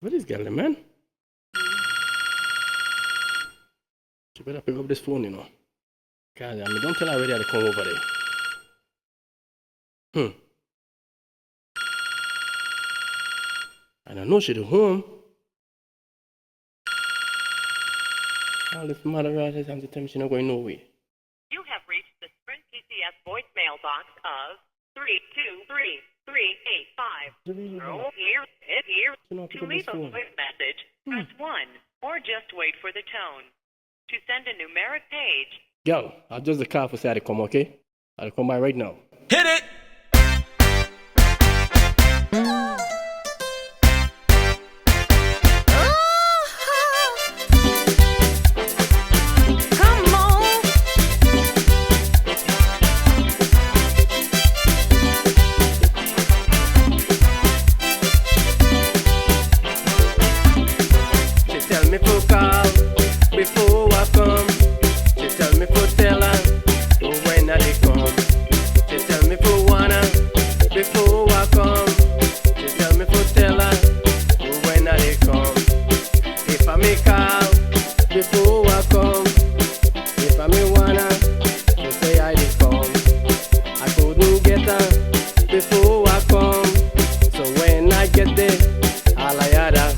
What is girl, man? She better pick up this phone, you know. God, I mean, don't tell her already to come over there. And I know she's at home. All this mother right here, and tell me she's not going nowhere. You have reached the Sprint PCS voicemail box of 323-385. Here. To leave a voice message, press 1, or just wait for the tone. To send a numeric page. Yo, I'll just the car for say I come, okay? I'll come by right now. Hit it! Before I come, she tell me for tell her when I they come. She tell me for wanna before I come. She tell me for tell her when I they come. If I make call before I come, if I may wanna, she say I they come. I couldn't get her before I come, so when I get there, all I had her.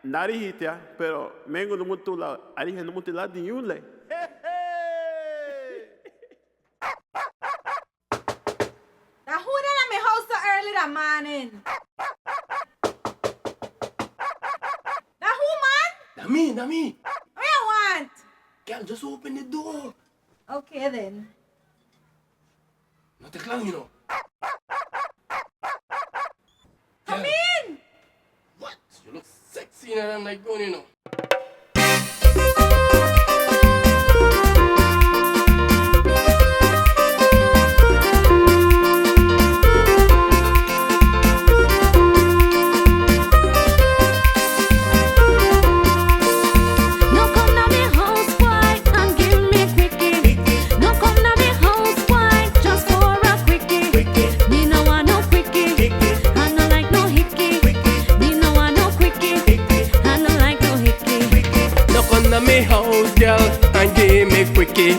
Narihitia, pero mengo no mutula, arihe no mutila diule. Now who did I me house so early that morning? Now who man? Na me. What you want? Girl, just open the door. Okay then. Not a clown, you know. Come in! What? You look sexy and I'm like going, you know. Me house, girl, and give me quickie.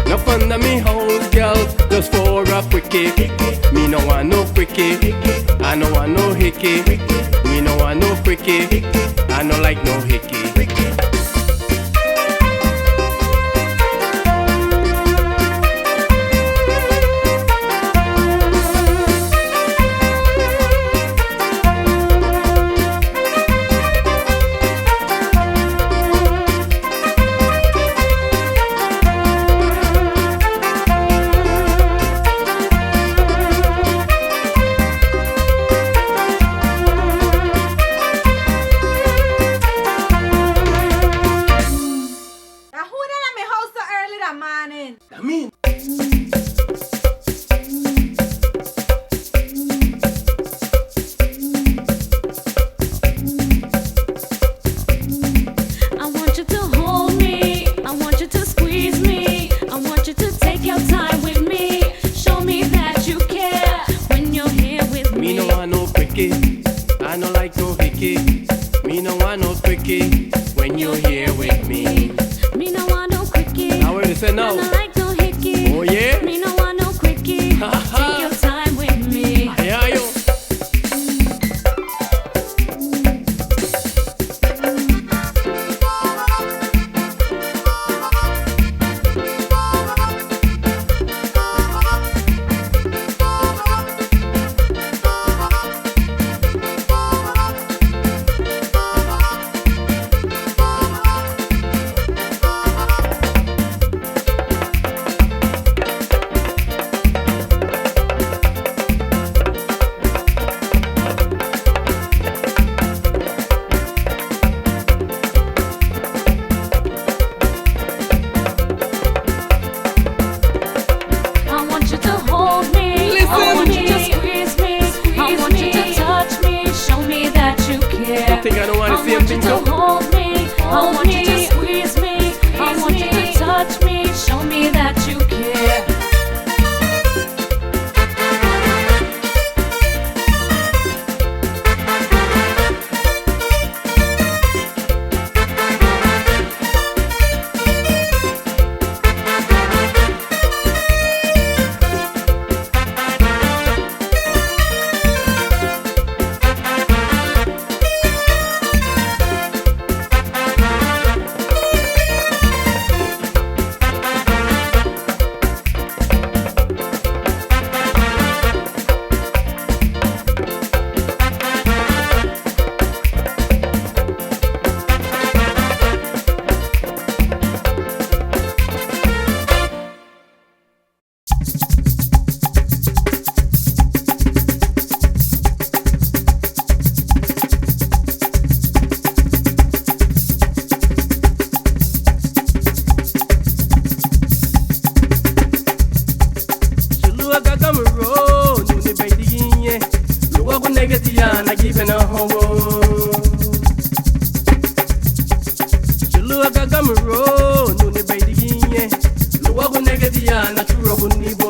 No fun to me house, girl, just for a quickie. Me no want no quickie, I no want no hickey. Me no want no quickie, I no like no hickey. Amen. Amen. I want you to hold me, I want you to squeeze me, I want you to take your time with me. Show me that you care when you're here with me. Me no want no quickie, I no like no hickey. Me no want no quickie when you're here with me. Me no want no quickie. Now where they say I no? no like no hickey. Oh yeah? Me no want no quickie. Take your time with me. Yeah, yo. I want you to hold me. I want you to squeeze me. I want you to touch me. Show me that you care. You think I don't want I to see want him you think to so? hold me. I want you to squeeze me. I want you to touch me. Show me that you care. Chilua gagamuro, nune baidiye. Luwa kunegetia na given a homo. Chilua gagamuro, nune baidiye. Luwa kunegetia na churo kunibo.